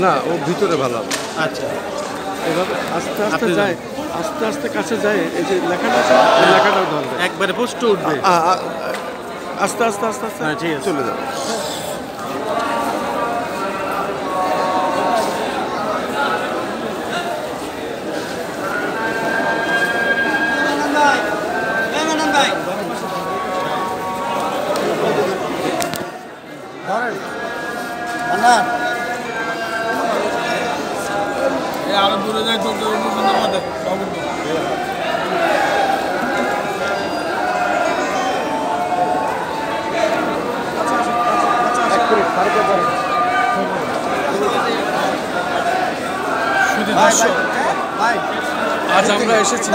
না, ও ভিতরে ভালো। আচ্ছা, এভাবে আস্তে আস্তে যায়, আস্তে আস্তে কাছে যায়। এই যে লেখাটা আছে, এই লেখাটাও ধরবে, একবারে পোস্ট উঠবে। আস্তে আস্তে আস্তে আস্তে ঠিক আছে, চলে যাবে। আরো দূরে যাই তো আজ আমরা এসেছি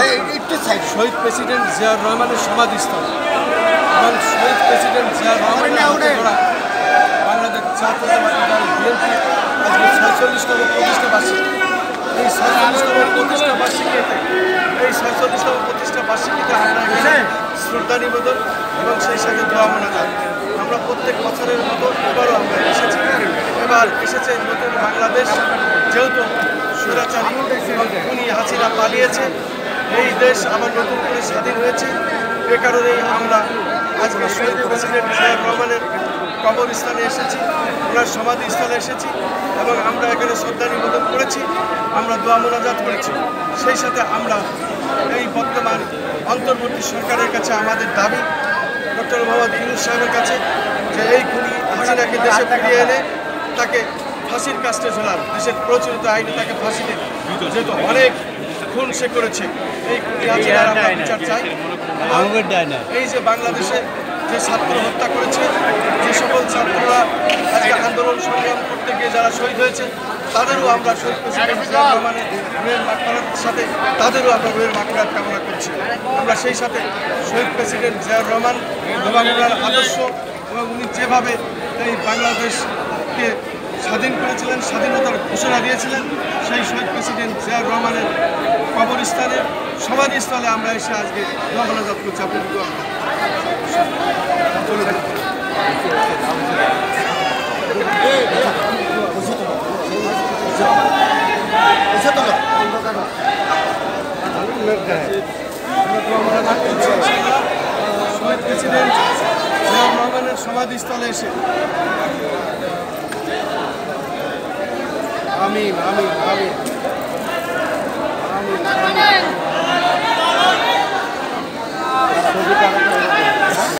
শহীদ প্রেসিডেন্ট জিয়াউর রহমানের সমাধিস্থল এবং শহীদ প্রেসিডেন্ট জিয়াউর রহমানের বাংলাদেশ জাতীয়তাবাদী দল বিএনপি আজকে 46তম প্রতিষ্ঠা বার্ষিকী। এই 46তম প্রতিষ্ঠা বার্ষিকীতে আমরা এখানে শ্রদ্ধা নিবেদন এবং সেই সাথে দোয়া মোনাজাত। আমরা প্রত্যেক বছরের মতো এবারও আমরা এসেছি। এবার এসেছে নতুন বাংলাদেশ, যেহেতু স্বৈরাচারী এবং খুনি হাসিনা পালিয়েছে, এই দেশ আবার নতুন করে স্বাধীন হয়েছে। এ কারণেই আমরা আজকে শহীদ প্রেসিডেন্ট জিয়াউর রহমানের কবরস্থানে এসেছি, ওনার সমাধিস্থলে এসেছি এবং আমরা এখানে শ্রদ্ধা নিবেদন করেছি, আমরা দোয়া মোনাজাত করেছি। সেই সাথে আমরা এই বর্তমান অন্তর্বর্তী সরকারের কাছে আমাদের দাবি, ডক্টর মোহাম্মদ ইউনূস সাহেবের কাছে, যে এই খুনি হাসিনাকে দেশে ফিরিয়ে এনে তাকে ফাঁসির কাস্টে ঝোলান, দেশের প্রচলিত আইনে তাকে ফাঁসি দেন, যেহেতু অনেক খুন সে করেছে। এই খুনি হাসিনার আমরা বিচার চাই। এই যে বাংলাদেশে যে ছাত্র হত্যা করেছে, যে সকল ছাত্ররা আজকে আন্দোলন সংগ্রাম করতে গিয়ে যারা শহীদ হয়েছে, তাদেরও আমরা শহীদ প্রেসিডেন্ট জিয়াউর রহমানের রুহের মাগফিরাতের সাথে তাদেরও আমরা রুহের মাগফিরাত কামনা করছি। আমরা সেই সাথে শহীদ প্রেসিডেন্ট জিয়াউর রহমান এবং ওনার আদর্শ এবং উনি যেভাবে এই বাংলাদেশকে স্বাধীন করেছিলেন, স্বাধীনতার ঘোষণা দিয়েছিলেন, সেই শহীদ প্রেসিডেন্ট জিয়াউর রহমানের কবরস্থানে সমাধিস্থলে আমরা এসে আজকে দোয়া মোনাজাত করছি। আপনি দোয়া শহীদ প্রেসিডেন্ট জিয়াউর রহমানের সমাধিস্থলে এসে আমিন আমিন আমিন আমিন।